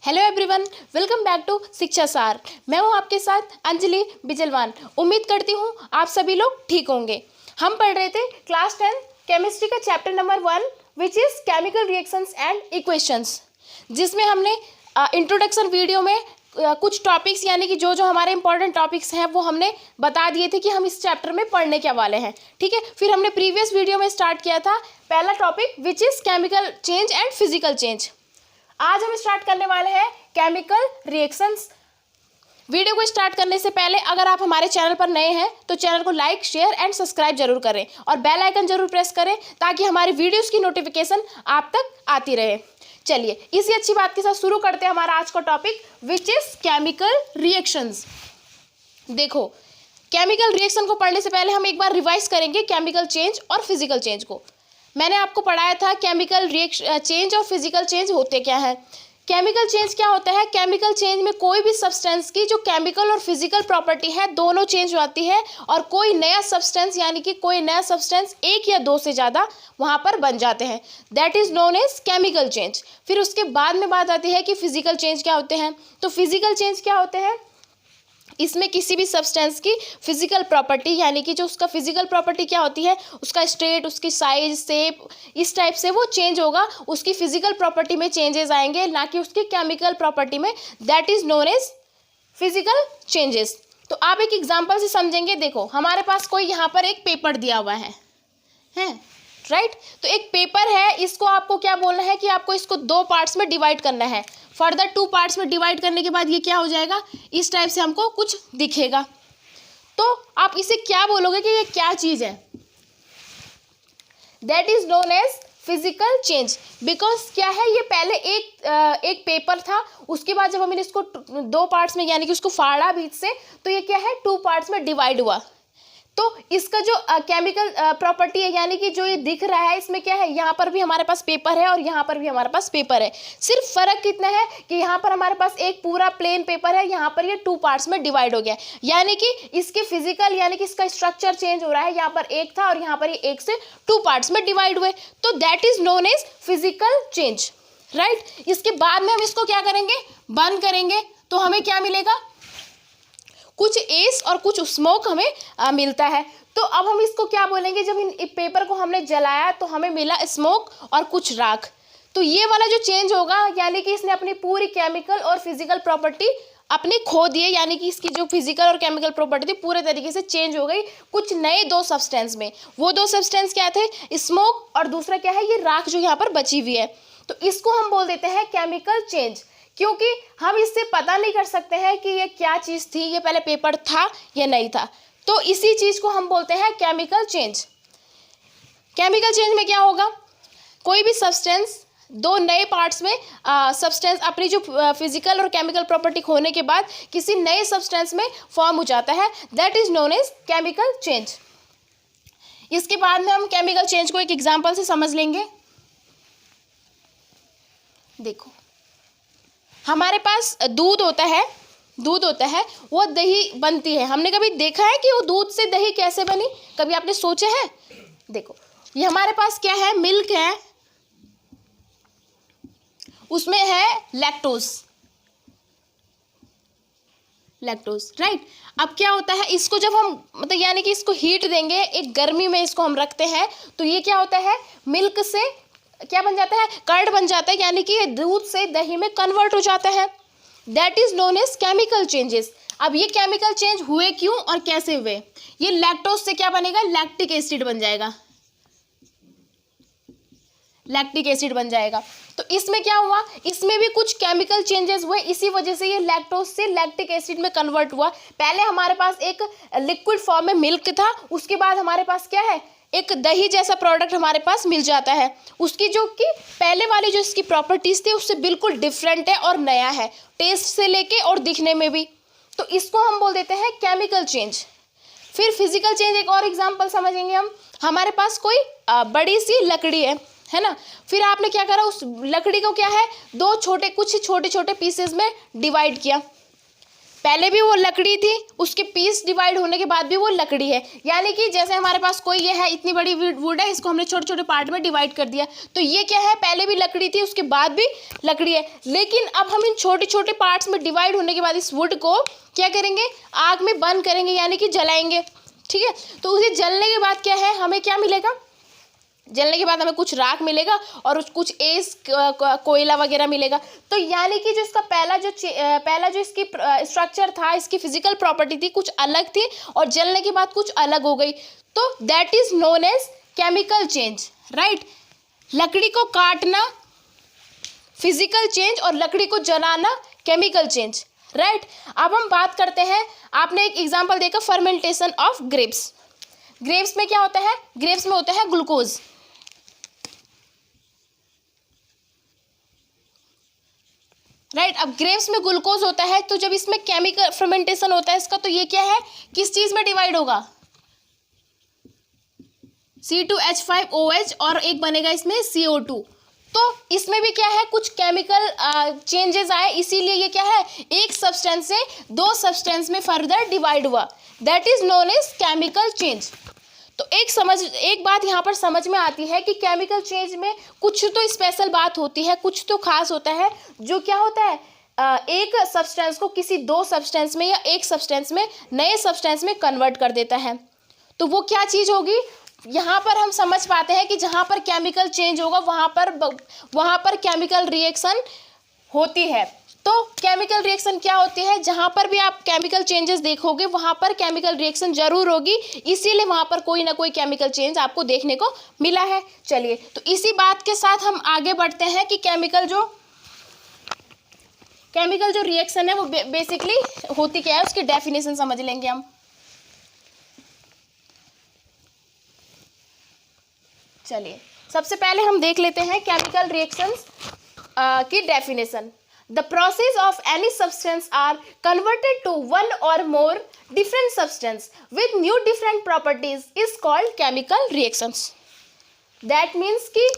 Hello everyone, welcome back to Shiksha Saar. मैं हूं आपके साथ अंजलि बिजलवान। उम्मीद करती हूं आप सभी लोग ठीक होंगे। हम पढ़ रहे थे क्लास 10 केमिस्ट्री का chapter number 1 which is chemical reactions and equations, जिसमें हमने इंट्रोडक्शन वीडियो में कुछ टॉपिक्स यानी कि जो हमारे इंपॉर्टेंट टॉपिक्स हैं वो हमने बता दिए थे कि हम इस चैप्टर में पढ़ने के वाले हैं। ठीक है, फिर हमने प्रीवियस वीडियो में स्टार्ट किया था पहला topic which is chemical change and physical change. आज हम स्टार्ट करने वाले हैं केमिकल रिएक्शंस। वीडियो को स्टार्ट करने से पहले अगर आप हमारे चैनल पर नए हैं तो चैनल को लाइक, शेयर एंड सब्सक्राइब जरूर करें और बेल आइकन जरूर प्रेस करें ताकि हमारी वीडियोस की नोटिफिकेशन आप तक आती रहे। चलिए इसी अच्छी बात के साथ शुरू करते हैं हमारा आज का topic which is chemical reactions. देखो, केमिकल रिएक्शन को पढ़ने से पहले हम एक बार रिवाइज करेंगे केमिकल चेंज और फिजिकल चेंज को। मैंने आपको पढ़ाया था केमिकल चेंज और फिजिकल चेंज होते क्या है। केमिकल चेंज क्या होता है? केमिकल चेंज में कोई भी सब्सटेंस की जो केमिकल और फिजिकल प्रॉपर्टी है दोनों चेंज होती है और कोई नया सब्सटेंस यानी कि कोई नया सब्सटेंस एक या दो से ज़्यादा वहाँ पर बन जाते हैं, that is known as chemical change. फिर उसके बाद में बात आती है कि फिजिकल चेंज क्या होते हैं। तो फिजिकल चेंज क्या होते हैं? इसमें किसी भी सब्सटेंस की फिजिकल प्रॉपर्टी यानी कि जो उसका फिजिकल प्रॉपर्टी क्या होती है, उसका स्टेट, उसकी साइज, शेप, इस टाइप से वो चेंज होगा। उसकी फिजिकल प्रॉपर्टी में चेंजेस आएंगे, ना कि उसकी केमिकल प्रॉपर्टी में। That is known as physical changes. तो आप एक एग्जांपल से समझेंगे। देखो, हमारे पास कोई यहाँ पर एक पेपर दिया हुआ है राइट। तो एक पेपर है, इसको आपको क्या बोलना है कि आपको इसको दो पार्ट्स में डिवाइड करना है। फर्दर टू पार्ट्स में डिवाइड करने के बाद ये क्या हो जाएगा, इस टाइप से हमको कुछ दिखेगा। तो आप इसे क्या बोलोगे कि ये क्या चीज़ है? That is known as physical change. Because क्या है, ये पहले एक पेपर था, उसके बाद जब हमने इसको दो पार्ट्स में यानी कि उसको फाड़ा बीच से, तो ये क्या है, टू पार्ट्स में डिवाइड हुआ। तो इसका जो केमिकल प्रॉपर्टी है यानी कि जो ये दिख रहा है, इसमें क्या है, यहाँ पर भी हमारे पास पेपर है और यहाँ पर भी हमारे पास पेपर है। सिर्फ फर्क कितना है कि यहाँ पर हमारे पास एक पूरा प्लेन पेपर है, यहाँ पर ये टू पार्ट्स में डिवाइड हो गया। यानी कि इसके फिजिकल यानी कि इसका स्ट्रक्चर चेंज हो रहा है। यहाँ पर एक था और यहाँ पर ये एक से टू पार्ट्स में डिवाइड हुए। तो that is known as physical change, right. इसके बाद में हम इसको क्या करेंगे, बर्न करेंगे, तो हमें क्या मिलेगा, कुछ एस और कुछ स्मोक हमें मिलता है। तो अब हम इसको क्या बोलेंगे, जब इन पेपर को हमने जलाया तो हमें मिला स्मोक और कुछ राख। तो ये वाला जो चेंज होगा यानी कि इसने अपनी पूरी केमिकल और फिजिकल प्रॉपर्टी अपनी खो दी है, यानी कि इसकी जो फिजिकल और केमिकल प्रॉपर्टी थी पूरे तरीके से चेंज हो गई कुछ नए दो सब्सटेंस में। वो दो सब्सटेंस क्या थे, स्मोक, और दूसरा क्या है, ये राख जो यहाँ पर बची हुई है। तो इसको हम बोल देते हैं केमिकल चेंज, क्योंकि हम इससे पता नहीं कर सकते हैं कि ये क्या चीज़ थी, ये पहले पेपर था या नहीं था। तो इसी चीज़ को हम बोलते हैं केमिकल चेंज। केमिकल चेंज में क्या होगा, कोई भी सब्सटेंस दो नए पार्ट्स में सब्सटेंस अपनी जो फिजिकल और केमिकल प्रॉपर्टी खोने के बाद किसी नए सब्सटेंस में फॉर्म हो जाता है। That is known as chemical change. इसके बाद में हम केमिकल चेंज को एक एग्जाम्पल से समझ लेंगे। देखो, हमारे पास दूध होता है, वो दही बनती है। हमने कभी देखा है कि वो दूध से दही कैसे बनी? कभी आपने सोचा है? देखो, ये हमारे पास क्या है, मिल्क है, उसमें है लैक्टोज, राइट। अब क्या होता है, इसको जब हम मतलब यानी कि इसको हीट देंगे, एक गर्मी में इसको हम रखते हैं, तो ये क्या होता है, मिल्क से क्या बन जाता है, कर्ड बन जाता है, यानी कि ये दूध से दही में कन्वर्ट हो जाता है। That is known as chemical changes. अब ये केमिकल चेंज हुए क्यों और कैसे हुए? ये लैक्टोज से क्या बनेगा, लैक्टिक एसिड बन जाएगा, तो इसमें क्या हुआ, इसमें भी कुछ केमिकल चेंजेस हुए, इसी वजह से ये लैक्टोज से लैक्टिक एसिड में कन्वर्ट हुआ। पहले हमारे पास एक लिक्विड फॉर्म में मिल्क था, उसके बाद हमारे पास क्या है, एक दही जैसा प्रोडक्ट हमारे पास मिल जाता है। उसकी जो कि पहले वाली जो इसकी प्रॉपर्टीज थी उससे बिल्कुल डिफरेंट है और नया है, टेस्ट से लेके और दिखने में भी। तो इसको हम बोल देते हैं केमिकल चेंज। फिर फिजिकल चेंज एक और एग्जांपल समझेंगे हम। हमारे पास कोई बड़ी सी लकड़ी है ना, फिर आपने क्या करा, उस लकड़ी को क्या है, कुछ छोटे छोटे पीसेज में डिवाइड किया। पहले भी वो लकड़ी थी, उसके पीस डिवाइड होने के बाद भी वो लकड़ी है। यानी कि जैसे हमारे पास कोई ये है, इतनी बड़ी वुड है, इसको हमने छोटे छोटे पार्ट में डिवाइड कर दिया, तो ये क्या है, पहले भी लकड़ी थी, उसके बाद भी लकड़ी है। लेकिन अब हम इन छोटे छोटे पार्ट्स में डिवाइड होने के बाद इस वुड को क्या करेंगे, आग में बर्न करेंगे, यानी कि जलाएंगे। ठीक है, तो उसे जलने के बाद क्या है, हमें क्या मिलेगा, जलने के बाद हमें कुछ राख मिलेगा और कुछ एस कोयला वगैरह मिलेगा। तो यानी कि जो इसका पहला जो इसकी स्ट्रक्चर था, इसकी फिजिकल प्रॉपर्टी थी, कुछ अलग थी और जलने के बाद कुछ अलग हो गई। तो that is known as chemical change, right. लकड़ी को काटना फिजिकल चेंज और लकड़ी को जलाना केमिकल चेंज, राइट। अब हम बात करते हैं, आपने एक एग्जाम्पल देखा फर्मेंटेशन ऑफ ग्रेप्स। ग्रेप्स में क्या होता है, ग्रेप्स में होता है ग्लूकोज, राइट। अब ग्रेप्स में ग्लूकोज होता है, तो जब इसमें केमिकल फर्मेंटेशन होता है इसका, तो ये क्या है, किस चीज में डिवाइड होगा, C2H5OH और एक बनेगा इसमें CO2। तो इसमें भी क्या है, कुछ केमिकल चेंजेस आए, इसीलिए ये क्या है, एक सब्सटेंस से दो सब्सटेंस में फर्दर डिवाइड हुआ, that is known as chemical change. तो एक बात यहाँ पर समझ में आती है कि केमिकल चेंज में कुछ तो स्पेशल बात होती है, कुछ तो खास होता है, जो क्या होता है, एक सब्सटेंस को किसी दो सब्सटेंस में या एक सब्सटेंस में नए सब्सटेंस में कन्वर्ट कर देता है। तो वो क्या चीज़ होगी, यहाँ पर हम समझ पाते हैं कि जहाँ पर केमिकल चेंज होगा वहाँ पर केमिकल रिएक्शन होती है। तो केमिकल रिएक्शन क्या होती है, जहाँ पर भी आप केमिकल चेंजेस देखोगे वहाँ पर केमिकल रिएक्शन जरूर होगी, इसीलिए वहाँ पर कोई ना कोई केमिकल चेंज आपको देखने को मिला है। चलिए, तो इसी बात के साथ हम आगे बढ़ते हैं कि केमिकल जो रिएक्शन है वो बेसिकली होती क्या है, उसकी डेफिनेशन समझ लेंगे हम। चलिए, सबसे पहले हम देख लेते हैं केमिकल रिएक्शंस की definition. The process of any substance are converted to one or more different substance with new different properties is called chemical reactions. That means कि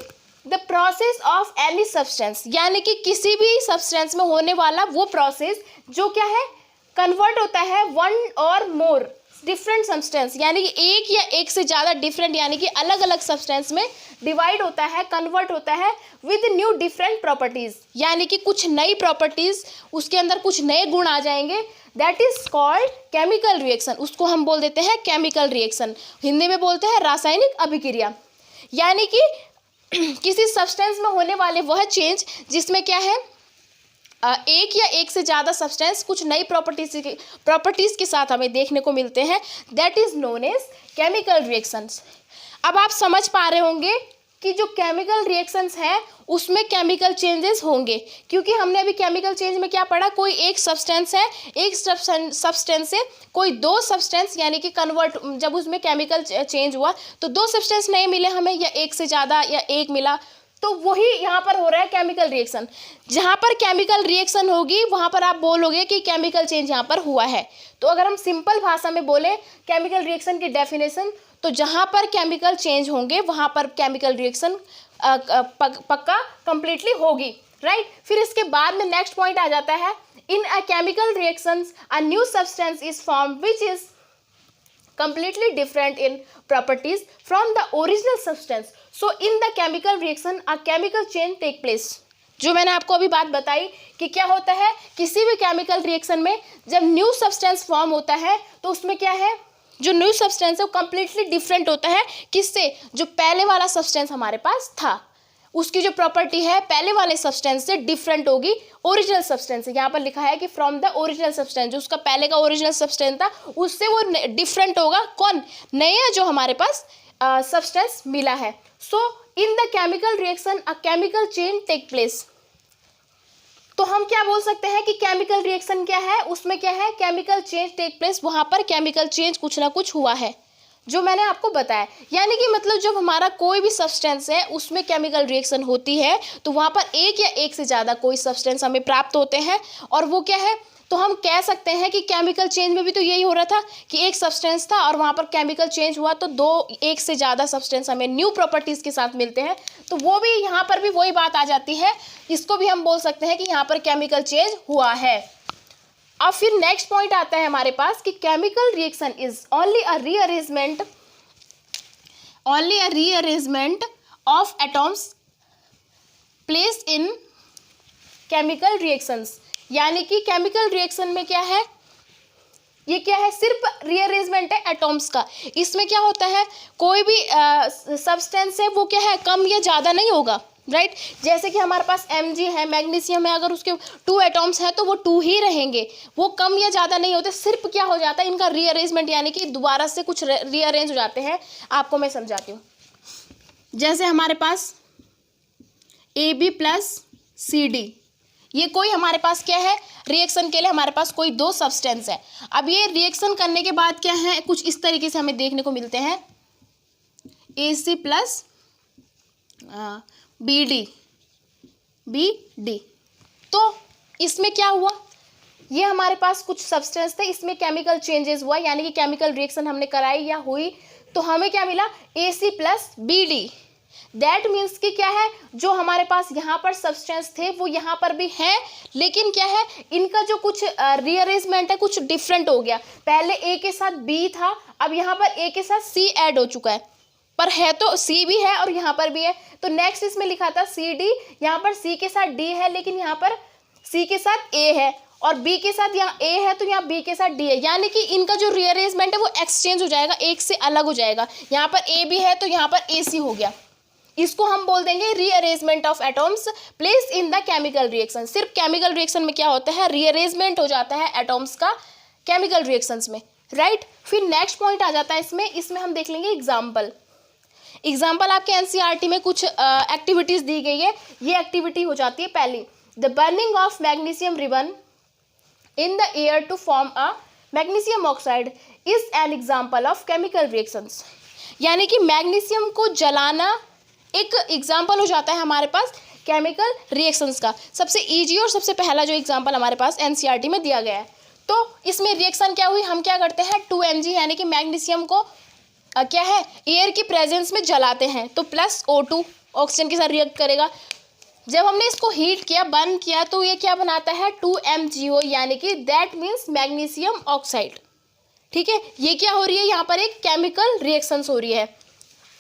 the process of any substance, यानी कि किसी भी substance में होने वाला वो process जो क्या है, convert होता है one or more different substance, यानी कि एक या एक से ज़्यादा डिफरेंट, यानी कि अलग अलग सब्सटेंस में डिवाइड होता है, कन्वर्ट होता है विद न्यू डिफरेंट प्रॉपर्टीज़, यानी कि कुछ नई प्रॉपर्टीज़, उसके अंदर कुछ नए गुण आ जाएंगे, that is called chemical reaction. उसको हम बोल देते हैं केमिकल रिएक्शन, हिंदी में बोलते हैं रासायनिक अभिक्रिया। यानी कि किसी सब्सटेंस में होने वाले वह चेंज जिसमें क्या है, एक या एक से ज़्यादा सब्सटेंस कुछ नई प्रॉपर्टीज़ के साथ हमें देखने को मिलते हैं, that is known as chemical reactions. अब आप समझ पा रहे होंगे कि जो केमिकल रिएक्शंस हैं उसमें केमिकल चेंजेस होंगे, क्योंकि हमने अभी केमिकल चेंज में क्या पढ़ा, कोई एक सब्सटेंस है, एक सब्सटेंस से कोई दो सब्सटेंस, यानी कि कन्वर्ट, जब उसमें केमिकल चेंज हुआ तो दो सब्सटेंस नए मिले हमें, या एक से ज़्यादा या एक मिला, तो वही यहाँ पर हो रहा है केमिकल रिएक्शन। जहाँ पर केमिकल रिएक्शन होगी वहाँ पर आप बोलोगे कि केमिकल चेंज यहाँ पर हुआ है। तो अगर हम सिंपल भाषा में बोले केमिकल रिएक्शन की डेफिनेशन, तो जहाँ पर केमिकल चेंज होंगे वहाँ पर केमिकल रिएक्शन पक्का कंप्लीटली होगी, राइट। फिर इसके बाद में नेक्स्ट पॉइंट आ जाता है, in a chemical reactions a new substance is form which is completely different in properties from the original substance. So in the chemical reaction a chemical change take place. जो मैंने आपको अभी बात बताई कि क्या होता है, किसी भी केमिकल रिएक्शन में जब न्यू सब्सटेंस फॉर्म होता है तो उसमें क्या है, जो न्यू सब्सटेंस है वो कम्प्लीटली डिफरेंट होता है किससे, जो पहले वाला सब्सटेंस हमारे पास था, उसकी जो प्रॉपर्टी है पहले वाले सब्सटेंस से डिफरेंट होगी ओरिजिनल सब्सटेंस से। यहाँ पर लिखा है कि फ्रॉम द ओरिजिनल सब्सटेंस, जो उसका पहले का ओरिजिनल सब्सटेंस था उससे वो डिफरेंट होगा, कौन, नया जो हमारे पास सब्सटेंस मिला है। So in the chemical reaction a chemical change take place. तो हम क्या बोल सकते हैं कि केमिकल रिएक्शन क्या है, उसमें क्या है, केमिकल चेंज टेक प्लेस, वहाँ पर केमिकल चेंज कुछ ना कुछ हुआ है जो मैंने आपको बताया। यानी कि मतलब जब हमारा कोई भी सब्सटेंस है उसमें केमिकल रिएक्शन होती है तो वहाँ पर एक या एक से ज़्यादा कोई सब्सटेंस हमें प्राप्त होते हैं, और वो क्या है, तो हम कह सकते हैं कि केमिकल चेंज में भी तो यही हो रहा था कि एक सब्सटेंस था और वहाँ पर केमिकल चेंज हुआ तो दो एक से ज़्यादा सब्सटेंस हमें न्यू प्रॉपर्टीज़ के साथ मिलते हैं। तो वो भी यहाँ पर भी वही बात आ जाती है, इसको भी हम बोल सकते हैं कि यहाँ पर केमिकल चेंज हुआ है। अब फिर नेक्स्ट पॉइंट आता है हमारे पास कि chemical reaction is only a rearrangement of atoms place in chemical reactions. यानी कि केमिकल रिएक्शन में क्या है, ये क्या है, सिर्फ रीअरेंजमेंट है एटॉम्स का। इसमें क्या होता है, कोई भी सब्सटेंस है वो क्या है, कम या ज़्यादा नहीं होगा, राइट। जैसे कि हमारे पास Mg है, मैग्नीशियम है, अगर उसके 2 एटॉम्स हैं तो वो 2 ही रहेंगे, वो कम या ज़्यादा नहीं होते। सिर्फ क्या हो जाता है, इनका रीअरेंजमेंट, यानी कि दोबारा से कुछ रीअरेंज हो जाते हैं। आपको मैं समझाती हूँ। जैसे हमारे पास AB + CD, ये कोई हमारे पास क्या है, रिएक्शन के लिए हमारे पास कोई 2 सब्सटेंस है। अब ये रिएक्शन करने के बाद क्या है, कुछ इस तरीके से हमें देखने को मिलते हैं, AC + BD। तो इसमें क्या हुआ, ये हमारे पास कुछ सब्सटेंस थे, इसमें केमिकल चेंजेस हुआ, यानी कि केमिकल रिएक्शन हमने कराई या हुई, तो हमें क्या मिला, AC + BD। दैट मीन्स कि क्या है, जो हमारे पास यहाँ पर सब्सटेंस थे वो यहाँ पर भी हैं, लेकिन क्या है, इनका जो कुछ रीअरेंजमेंट है कुछ डिफरेंट हो गया। पहले A के साथ B था, अब यहाँ पर A के साथ C ऐड हो चुका है, पर है तो C भी है और यहाँ पर भी है। तो नेक्स्ट इसमें लिखा था CD, यहाँ पर C के साथ D है, लेकिन यहाँ पर C के साथ A है, और B के साथ यहाँ A है तो यहाँ B के साथ D है। यानी कि इनका जो रीअरेंजमेंट है वो एक्सचेंज हो जाएगा, एक से अलग हो जाएगा। यहाँ पर A भी है तो यहाँ पर AC हो गया। इसको हम बोल देंगे rearrangement of atoms place in the chemical reaction. सिर्फ केमिकल रिएक्शन में क्या होता है, रीअरेंजमेंट हो जाता है एटॉम्स का केमिकल रिएक्शंस में, राइट। फिर नेक्स्ट पॉइंट आ जाता है इसमें हम देख लेंगे एग्जाम्पल आपके एनसीईआरटी में कुछ एक्टिविटीज दी गई है। ये एक्टिविटी हो जाती है पहली, the burning of magnesium ribbon in the air to form a magnesium oxide is an example of chemical reactions. यानी कि मैग्नीशियम को जलाना एक एग्जाम्पल हो जाता है हमारे पास केमिकल रिएक्शंस का। सबसे इजी और सबसे पहला जो एग्जाम्पल हमारे पास एनसीईआरटी में दिया गया है। तो इसमें रिएक्शन क्या हुई, हम क्या करते हैं, 2Mg यानी कि मैग्नीशियम को क्या है, एयर की प्रेजेंस में जलाते हैं, तो +O2 ऑक्सीजन के साथ रिएक्ट करेगा। जब हमने इसको हीट किया, बर्न किया, तो ये क्या बनाता है, 2MgO, यानी कि दैट मीन्स मैग्नीशियम ऑक्साइड। ठीक है, ये क्या हो रही है, यहाँ पर एक केमिकल रिएक्शंस हो रही है।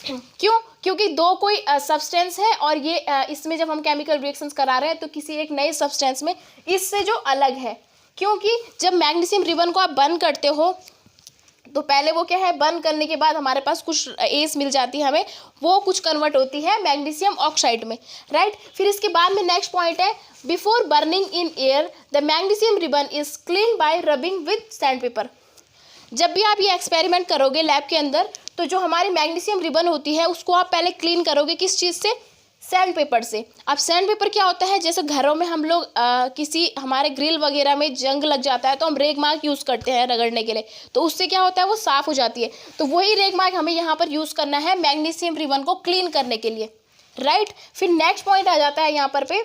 क्यों, क्योंकि 2 कोई सब्सटेंस है, और ये इसमें जब हम केमिकल रिएक्शंस करा रहे हैं तो किसी एक नए सब्सटेंस में इससे जो अलग है। क्योंकि जब मैग्नीशियम रिबन को आप बर्न करते हो तो पहले वो क्या है, बर्न करने के बाद हमारे पास कुछ एस मिल जाती है हमें, वो कुछ कन्वर्ट होती है मैग्नीशियम ऑक्साइड में, राइट। फिर इसके बाद में नेक्स्ट पॉइंट है, before burning in air the magnesium ribbon is clean bye rubbing with sand paper. जब भी आप ये एक्सपेरिमेंट करोगे लैब के अंदर, तो जो हमारी मैग्नीशियम रिबन होती है उसको आप पहले क्लीन करोगे, किस चीज़ से, सैंड पेपर से। अब सैंड पेपर क्या होता है, जैसे घरों में हम लोग किसी हमारे ग्रिल वगैरह में जंग लग जाता है तो हम रेग मार्क यूज़ करते हैं रगड़ने के लिए, तो उससे क्या होता है, वो साफ़ हो जाती है। तो वही रेग मार्क हमें यहाँ पर यूज़ करना है मैग्नीशियम रिबन को क्लीन करने के लिए, राइट। फिर नेक्स्ट पॉइंट आ जाता है यहाँ पर पे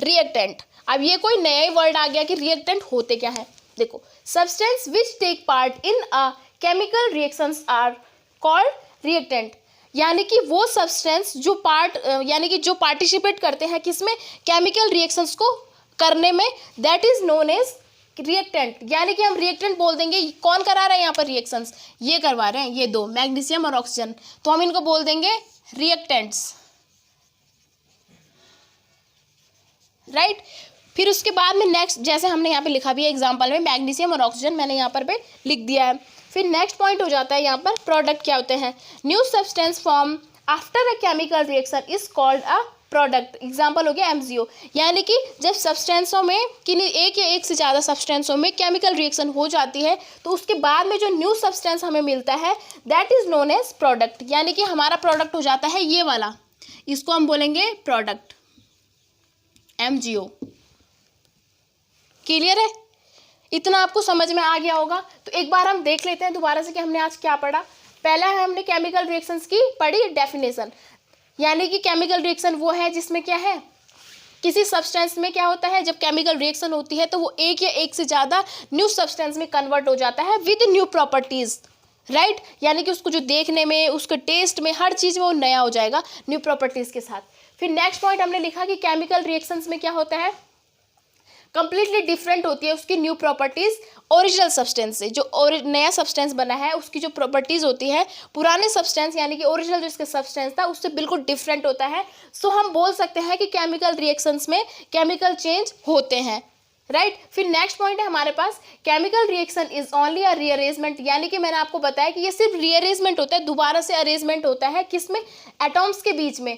रिएक्टेंट। अब ये कोई नया ही वर्ड आ गया कि रिएक्टेंट होते क्या है। देखो, substance which take part in a chemical reactions are called reactant. यानी कि वो सब्सटेंस जो यानी कि जो पार्टिसिपेट करते हैं किसमें, केमिकल रिएक्शंस को करने में, that is known as reactant. यानी कि हम रिएक्टेंट बोल देंगे, कौन करा रहा है यहाँ पर रिएक्शंस, ये करवा रहे हैं, ये 2 मैग्नीशियम और ऑक्सीजन, तो हम इनको बोल देंगे रिएक्टेंट्स, राइट। फिर उसके बाद में नेक्स्ट, जैसे हमने यहाँ पे लिखा भी है एग्जाम्पल में, मैग्नीशियम और ऑक्सीजन मैंने यहाँ पर पे लिख दिया है। फिर नेक्स्ट पॉइंट हो जाता है यहाँ पर प्रोडक्ट क्या होते हैं, new substance form after a chemical reaction is called a product. Example हो गया MgO। यानी कि जब सब्सटेंसों में किन्हीं एक या एक से ज़्यादा सब्सटेंसों में केमिकल रिएक्शन हो जाती है तो उसके बाद में जो न्यू सब्सटेंस हमें मिलता है that is known as product. यानी कि हमारा प्रोडक्ट हो जाता है ये वाला, इसको हम बोलेंगे प्रोडक्ट, MgO। क्लियर है, इतना आपको समझ में आ गया होगा। तो एक बार हम देख लेते हैं दोबारा से कि हमने आज क्या पढ़ा। पहला है, हमने केमिकल रिएक्शंस की पढ़ी डेफिनेशन। यानी कि केमिकल रिएक्शन वो है जिसमें क्या है, किसी सब्सटेंस में क्या होता है, जब केमिकल रिएक्शन होती है तो वो एक या एक से ज़्यादा न्यू सब्सटेंस में कन्वर्ट हो जाता है विद न्यू प्रॉपर्टीज़, राइट। यानी कि उसको जो देखने में, उसके टेस्ट में, हर चीज़ में वो नया हो जाएगा न्यू प्रॉपर्टीज़ के साथ। फिर नेक्स्ट पॉइंट हमने लिखा कि केमिकल रिएक्शंस में क्या होता है, कंप्लीटली डिफरेंट होती है उसकी न्यू प्रॉपर्टीज़ ओरिजिनल सब्सटेंस से। जो नया सब्सटेंस बना है उसकी जो प्रॉपर्टीज़ होती है पुराने सब्सटेंस यानी कि ओरिजिनल जो इसका सब्सटेंस था उससे बिल्कुल डिफरेंट होता है। सो हम बोल सकते हैं कि केमिकल रिएक्शंस में केमिकल चेंज होते हैं, राइट। फिर नेक्स्ट पॉइंट है हमारे पास, chemical reaction is only a rearrangement, यानी कि मैंने आपको बताया कि ये सिर्फ रीअरेंजमेंट होता है, दोबारा से अरेंजमेंट होता है। किसमें? एटॉम्स के बीच में।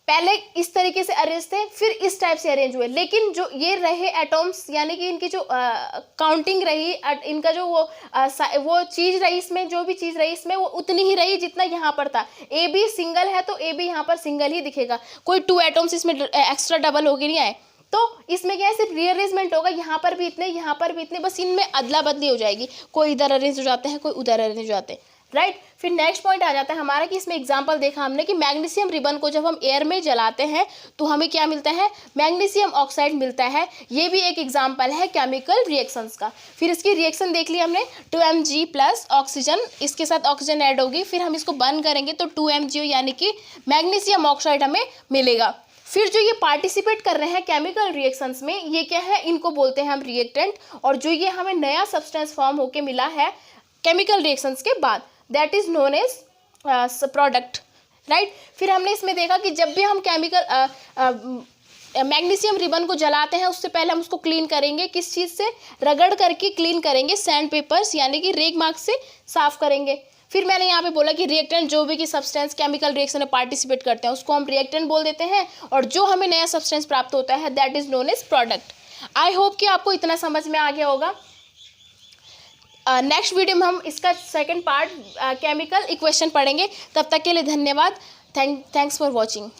पहले इस तरीके से अरेंज थे, फिर इस टाइप से अरेंज हुए, लेकिन जो ये रहे एटॉम्स यानी कि इनकी जो काउंटिंग रही, इनका जो वो चीज़ रही इसमें, जो भी चीज़ रही इसमें वो उतनी ही रही जितना यहाँ पर था। ए बी सिंगल है तो ए बी यहाँ पर सिंगल ही दिखेगा, कोई 2 एटॉम्स इसमें एक्स्ट्रा डबल होके नहीं आए। तो इसमें क्या है, सिर्फ रीअरेंजमेंट होगा, यहाँ पर भी इतने, यहाँ पर भी इतने, बस इनमें अदला बदली हो जाएगी, कोई इधर अरेंज हो जाते हैं, कोई उधर अरेंज हो जाते हैं, राइट। फिर नेक्स्ट पॉइंट आ जाता है हमारा कि इसमें एग्जांपल देखा हमने कि मैग्नीशियम रिबन को जब हम एयर में जलाते हैं तो हमें क्या मिलता है? मैग्नीशियम ऑक्साइड मिलता है। ये भी एक एग्जांपल है केमिकल रिएक्शंस का। फिर इसकी रिएक्शन देख लिया हमने, 2Mg प्लस ऑक्सीजन, इसके साथ ऑक्सीजन ऐड होगी, फिर हम इसको बर्न करेंगे तो 2MgO यानी कि मैग्नीशियम ऑक्साइड हमें मिलेगा। फिर जो ये पार्टिसिपेट कर रहे हैं केमिकल रिएक्शंस में, ये क्या है? इनको बोलते हैं हम रिएक्टेंट। और जो ये हमें नया सब्सटेंस फॉर्म होके मिला है केमिकल रिएक्शंस के बाद, that is known as product, right. फिर हमने इसमें देखा कि जब भी हम केमिकल मैग्नीशियम रिबन को जलाते हैं उससे पहले हम उसको क्लीन करेंगे, किस चीज़ से? रगड़ करके क्लीन करेंगे, सैंड पेपर्स यानी कि रेग मार्क से साफ करेंगे। फिर मैंने यहाँ पे बोला कि रिएक्टेंट जो भी कि सब्सटेंस केमिकल रिएक्शन में पार्टिसिपेट करते हैं उसको हम रिएक्टेंट बोल देते हैं, और जो हमें नया सब्सटेंस प्राप्त होता है that is known as product. I hope कि आपको इतना समझ में आ गया होगा। नेक्स्ट वीडियो में हम इसका सेकंड पार्ट केमिकल इक्वेशन पढ़ेंगे। तब तक के लिए धन्यवाद। Thanks for watching.